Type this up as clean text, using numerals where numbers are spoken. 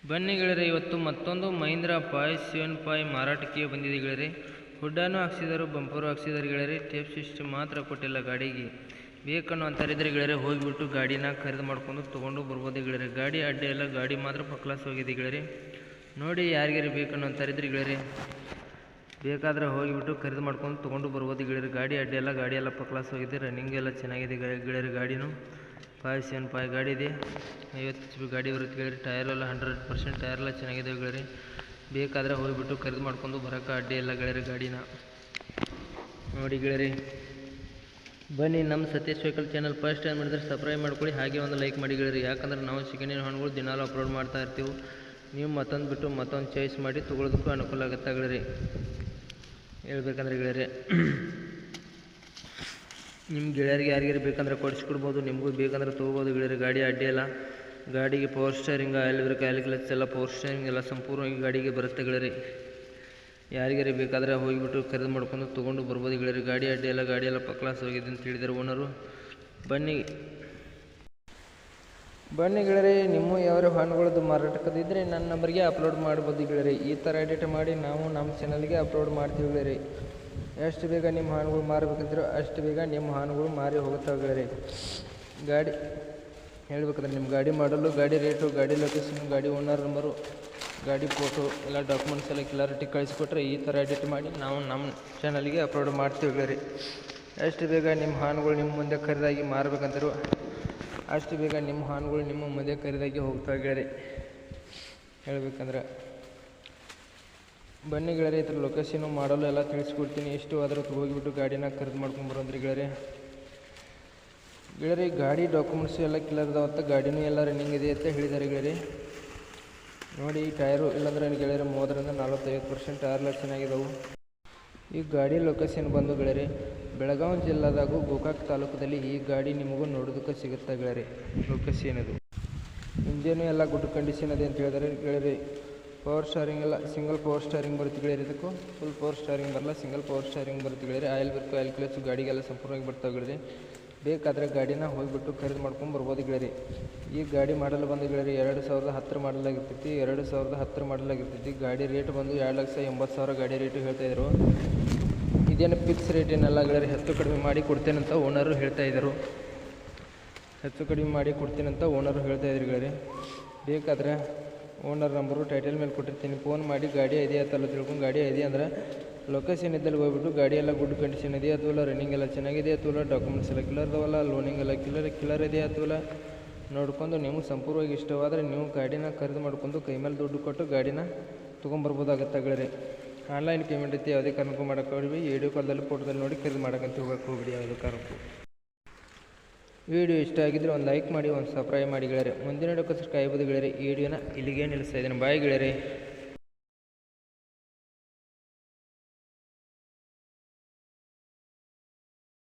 ಬನ್ನಿ ಗೆಳೆಯರೆ, ಇವತ್ತು ಮತ್ತೊಂದು ಮಹೀಂದ್ರ 575 ಮಾರಾಟಕ್ಕೆ ಬಂದಿದೆ ಗೆಳೆಯರೆ. ಹುಡ್ಡಾನು ಹಾಕ್ಸಿದರು, ಬಂಪರು ಹಾಕ್ಸಿದ್ದಾರೆ ಗೆಳೆಯರೆ. ಟೇಪ್ ಸಿಸ್ಟಮ್ ಮಾತ್ರ ಕೊಟ್ಟಿಲ್ಲ ಗಾಡಿಗೆ. ಬೇಕನ್ನೋ ಅಂತಾರಿದ್ರೆ ಗೆಳೆಯರೆ ಹೋಗಿಬಿಟ್ಟು ಗಾಡಿನ ಖರೀದಿ ಮಾಡ್ಕೊಂಡು ತೊಗೊಂಡು ಬರ್ಬೋದು ಗೆಳೆಯರೆ. ಗಾಡಿ ಅಡ್ಡೆ ಎಲ್ಲ, ಗಾಡಿ ಮಾತ್ರ ಫಕ್ಲಾಸ್ ಹೋಗಿದೆ ಗೆಳೆಯರೆ. ನೋಡಿ, ಯಾರಿಗಾರಿ ಬೇಕನ್ನೋ ಅಂತಾರಿದ್ರೆ ಗೆಳೆಯರೆ ಬೇಕಾದರೆ ಹೋಗಿಬಿಟ್ಟು ಖರೀದಿ ಮಾಡ್ಕೊಂಡು ತೊಗೊಂಡು ಬರ್ಬೋದು ಗೆಳೆಯರೆ. ಗಾಡಿ ಅಡ್ಡೆ ಎಲ್ಲ, ಗಾಡಿ ಎಲ್ಲ ಫಕ್ಲಾಸ್ ಹೋಗಿದೆ. ರನ್ನಿಂಗ್ ಎಲ್ಲ ಚೆನ್ನಾಗಿದೆ ಗೆಳೆಯರೆ. ಗಾಡಿನೂ 575 ಗಾಡಿ ಇದೆ. 50 HP ಗಾಡಿ ಬರುತ್ತೆ ಗೆಳೆಯರೆ. ಟೈರ್ ಎಲ್ಲ 100% ಟೈರ್ ಎಲ್ಲ ಚೆನ್ನಾಗಿದೆ ಗೆಳೆಯರೆ. ಬೇಕಾದರೆ ಹೋಗಿಬಿಟ್ಟು ಖರೀದಿ ಮಾಡ್ಕೊಂಡು ಬರೋಕೆ ಅಡ್ಡಿ ಇಲ್ಲ ಗೆಳೆಯರೆ. ಗಾಡಿನ ನೋಡಿ ಗೆಳೆಯರೆ. ಬನ್ನಿ, ನಮ್ಮ Satish vehicle channel first time ಮಾಡಿದ್ರೆ ಸಬ್ಸ್ಕ್ರೈಬ್ ಮಾಡ್ಕೊಳ್ಳಿ, ಹಾಗೆ ಒಂದು ಲೈಕ್ ಮಾಡಿ ಗೆಳೆಯರೆ. ಯಾಕಂದ್ರೆ ನಾವು ಸೆಕೆಂಡ್ ಹ್ಯಾಂಡ್ ಹಣ್ಣುಗಳು ದಿನಾಲು ಅಪ್ಲೋಡ್ ಮಾಡ್ತಾ ಇರ್ತೀವಿ. ನೀವು ಮತ್ತೊಂದು ಬಿಟ್ಟು ಮತ್ತೊಂದು ಚಾಯ್ಸ್ ಮಾಡಿ ತೊಗೊಳೋದಕ್ಕೂ ಅನುಕೂಲ ಆಗುತ್ತೆ ಗೆಳೆಯರೆ. ಹೇಳ್ಬೇಕಂದ್ರೆ ಗೆಳೆಯರೆ, ನಿಮ್ಮ ಗೆಳೆಯರಿಗೆ ಯಾರಿಗಾರು ಬೇಕಂದ್ರೆ ಕೊಡಿಸ್ಕೊಡ್ಬೋದು, ನಿಮಗೂ ಬೇಕಂದ್ರೆ ತೊಗೋಬೋದು ಗೆಳೆಯರೆ. ಗಾಡಿ ಅಡ್ಡಿ ಎಲ್ಲ, ಗಾಡಿಗೆ power steering, oil brake, oil clutch ಎಲ್ಲ, ಪವರ್ ಸ್ಟೇರಿಂಗ್ ಎಲ್ಲ ಸಂಪೂರ್ಣವಾಗಿ ಗಾಡಿಗೆ ಬರುತ್ತೆ ಗೆಳೆಯರೆ. ಯಾರಿಗಾರು ಬೇಕಾದರೆ ಹೋಗಿಬಿಟ್ಟು ಖರೀದಿ ಮಾಡ್ಕೊಂಡು ತೊಗೊಂಡು ಬರ್ಬೋದು ಗೆಳೆಯರೆ. ಗಾಡಿ ಅಡ್ಡಿ ಎಲ್ಲ, ಗಾಡಿ ಎಲ್ಲ ಫಕ್ಲಾಸ್ ಹೋಗಿದೆ ಅಂತ ಹೇಳಿದ್ದಾರೆ ಓನರು. ಬನ್ನಿ ಗೆಳೆಯರೆ, ನಿಮ್ಮ ಯಾವ ಹಣ್ಣುಗಳದ್ದು ಮಾರಾಟಕ್ಕದಿದ್ದರೆ ನನ್ನ ನಂಬರ್ಗೆ ಅಪ್ಲೋಡ್ ಮಾಡ್ಬೋದು ಗೆಳೆಯರೆ. ಈ ಥರ ಎಡಿಟ್ ಮಾಡಿ ನಾವು ನಮ್ಮ ಚಾನಲ್ಗೆ ಅಪ್ಲೋಡ್ ಮಾಡ್ತೀವಿ ಗೆಳೆಯರೆ. ಎಷ್ಟು ಬೇಗ ನಿಮ್ಮ ಹಣ್ಣುಗಳು ಮಾರಬೇಕಂತೀರೋ ಅಷ್ಟು ಬೇಗ ನಿಮ್ಮ ಹಣ್ಣುಗಳು ಮಾರಿ ಹೋಗುತ್ತವೆ ಗೆಳೆಯರೆ. ಗಾಡಿ ಹೇಳ್ಬೇಕಂದ್ರೆ ನಿಮ್ಮ ಗಾಡಿ ಮಾಡಲು, ಗಾಡಿ ರೇಟು, ಗಾಡಿ ಲೊಕೇಶನ್, ಗಾಡಿ ಓನರ್ ನಂಬರು, ಗಾಡಿ ಫೋಟೋ ಎಲ್ಲ ಡಾಕ್ಯುಮೆಂಟ್ಸ್ ಎಲ್ಲ ಕ್ಲಾರಿಟಿ ಕಳಿಸ್ಕೊಟ್ರೆ ಈ ಥರ ಎಡಿಟ್ ಮಾಡಿ ನಾವು ನಮ್ಮ ಚಾನಲ್ಗೆ ಅಪ್ಲೋಡ್ ಮಾಡ್ತೀವಿ ಗೆಳೆಯರೆ. ಎಷ್ಟು ಬೇಗ ನಿಮ್ಮ ಹಣ್ಣುಗಳು ನಿಮ್ಮ ಮುಂದೆ ಖರೀದಾಗಿ ಮಾರಬೇಕಂತೀರೋ ಅಷ್ಟು ಬೇಗ ನಿಮ್ಮ ಹಣ್ಣುಗಳು ನಿಮ್ಮ ಮುಂದೆ ಖರೀದಾಗಿ ಹೋಗ್ತವೆ ಗೆಳೆಯರೆ. ಹೇಳ್ಬೇಕಂದ್ರೆ ಬನ್ನಿ ಗೆಳೆಯರೆ, ಈ ಥರ ಲೊಕೇಶನು ಮಾಡಲು ಎಲ್ಲ ತಿಳಿಸ್ಕೊಡ್ತೀನಿ. ಎಷ್ಟು ಆದರೂ ಹೋಗಿಬಿಟ್ಟು ಗಾಡಿನ ಖರೀದಿ ಮಾಡ್ಕೊಂಡು ಬರೋದ್ರಿ ಗೆಳೆಯರೆ. ಗಾಡಿ ಡಾಕ್ಯುಮೆಂಟ್ಸು ಎಲ್ಲ ಕ್ಲಿಯರ್ ಇದಾವತ್ತ, ಗಾಡಿನೂ ಎಲ್ಲ ರನ್ನಿಂಗ್ ಇದೆ ಅಂತ ಹೇಳಿದ್ದಾರೆ ಗೆಳೆಯರೆ. ನೋಡಿ, ಈ ಟೈರು ಇಲ್ಲಾಂದ್ರೆ ಗೆಳೆಯರೆ 30ರಿಂದ 45% ಟೈರ್ ಎಲ್ಲ ಚೆನ್ನಾಗಿದ್ದಾವೆ. ಈ ಗಾಡಿ ಲೊಕೇಶನ್ ಬಂದು ಗೆಳೆಯರೆ ಬೆಳಗಾವಿ ಜಿಲ್ಲಾದಾಗೂ ಗೋಕಾಕ್ ತಾಲೂಕದಲ್ಲಿ ಈ ಗಾಡಿ ನಿಮಗೂ ನೋಡೋದಕ್ಕೆ ಸಿಗುತ್ತೆ ಗೆಳೆಯರೆ. ಲೊಕೇಶನ್ ಇದು ಇಂಜನು ಎಲ್ಲ ಗುಡ್ ಕಂಡೀಷನ್ ಇದೆ ಅಂತ ಹೇಳಿದರೆ ಗೆಳೆಯರೆ. ಪವರ್ ಸ್ಟಾರಿಂಗ್ ಎಲ್ಲ ಸಿಂಗಲ್ ಪವರ್ ಸ್ಟಾರಿಂಗ್ ಬರುತ್ತೆ ಗೆಳೆಯರೆ. ಇದಕ್ಕೂ ಫುಲ್ ಪವರ್ ಸ್ಟಾರಿಂಗ್ ಬರಲ್ಲ, ಸಿಂಗಲ್ ಪವರ್ ಸ್ಟಾರಿಂಗ್ ಬರುತ್ತೆ ಗೆಳೆಯರೆ. ಆಯಿಲ್ ಬ್ರೇಕ್, ಆಯಿಲ್ ಕ್ಲಚ್ ಗಾಡಿಗೆಲ್ಲ ಸಂಪೂರ್ಣವಾಗಿ ಬರ್ತಾವೆ ಗೆಳೆಯರೆ. ಬೇಕಾದರೆ ಗಾಡಿನ ಹೋಗಿಬಿಟ್ಟು ಖರೀದಿ ಮಾಡ್ಕೊಂಡು ಬರ್ಬೋದು ಗೆಳೆಯರೆ. ಈ ಗಾಡಿ ಮಾಡಲು ಬಂದು ಗೆಳೆಯರೆ 2010 ಮಾಡಲಾಗಿರ್ತೈತಿ. 2010 ಮಾಡಲಾಗಿರ್ತೈತಿ. ಗಾಡಿ ರೇಟ್ ಬಂದು 2,80,000 ಗಾಡಿ ರೇಟು ಹೇಳ್ತಾಯಿದ್ರು. ಇದೇನು ಫಿಕ್ಸ್ ರೇಟ್ ಏನಲ್ಲ ಗೆಳೆಯರೆ, ಹೆಚ್ಚು ಕಡಿಮೆ ಮಾಡಿ ಕೊಡ್ತೇನಂತ ಓನರು ಹೇಳ್ತಾಯಿದ್ರು. ಹೆಚ್ಚು ಕಡಿಮೆ ಮಾಡಿ ಕೊಡ್ತೀನಂತ ಓನರು ಹೇಳ್ತಾಯಿದ್ರು ಗೆಳೆಯರೆ. ಬೇಕಾದರೆ ಓನರ್ ನಂಬರು ಟೈಟಲ್ ಮೇಲೆ ಕೊಟ್ಟಿರ್ತೀನಿ, ಫೋನ್ ಮಾಡಿ ಗಾಡಿ ಇದೆಯಾ ಅಂತಲ್ಲ ತಿಳ್ಕೊಂಡು, ಗಾಡಿ ಇದೆ ಅಂದರೆ ಲೊಕೇಶನ್ ಇದ್ದಲ್ಲಿ ಹೋಗ್ಬಿಟ್ಟು ಗಾಡಿ ಎಲ್ಲ ಗುಡ್ ಕಂಡೀಷನ್ ಇದೆಯಾ ಅಥವಾ ರನ್ನಿಂಗ್ ಎಲ್ಲ ಚೆನ್ನಾಗಿದೆ ಅಥವಾ ಡಾಕ್ಯುಮೆಂಟ್ಸ್ ಎಲ್ಲ ಕ್ಲಿಯರ್ ಇದಾವಲ್ಲ, ಲೋನಿಂಗ್ ಎಲ್ಲ ಕ್ಲಿಯರ್ ಇದೆಯಾ ಅಥವಾ ನೋಡ್ಕೊಂಡು ನೀವು ಸಂಪೂರ್ಣವಾಗಿ ಇಷ್ಟವಾದರೆ ನೀವು ಗಾಡಿನ ಖರೀದಿ ಮಾಡ್ಕೊಂಡು ಕೈ ಮೇಲೆ ದುಡ್ಡು ಕೊಟ್ಟು ಗಾಡಿನ ತೊಗೊಂಬರ್ಬೋದಾಗತ್ತೆ ಗೆಳೆಯರೆ. ಆನ್ಲೈನ್ ಪೇಮೆಂಟ್ ಐತಿ, ಯಾವುದೇ ಕಾರಣಕ್ಕೂ ಮಾಡೋಕ್ಕೆ ಹೋಗ್ಬಿಡಿ. ವಿಡಿಯೋ ಕಾಲ್ದಲ್ಲಿ ಫೋಟೋದಲ್ಲಿ ನೋಡಿ ಖರೀದಿ ಮಾಡೋಕ್ಕಂತ ಹೋಗ್ಬಿಡಿ ಯಾವುದೇ ಕಾರಣಕ್ಕೂ. ವಿಡಿಯೋ ಇಷ್ಟ ಆಗಿದ್ದರೆ ಒಂದು ಲೈಕ್ ಮಾಡಿ, ಒಂದು ಸಬ್ಸ್ಕ್ರೈಬ್ ಮಾಡಿ ಗೆಳೆಯರೆ. ಮುಂದಿನ ವಿಡಿಯೋಕ್ಕೋಸ್ಕರ ಕಾಯ್ಬೋದು ಗೆಳೆಯರೆ. ಈ ವಿಡಿಯೋನ ಇಲ್ಲಿಗೆ ನಿಲ್ಲಿಸ್ತಾ ಇದ್ದೀನಿ. ಬಾಯ್ ಗೆಳೆಯರೆ.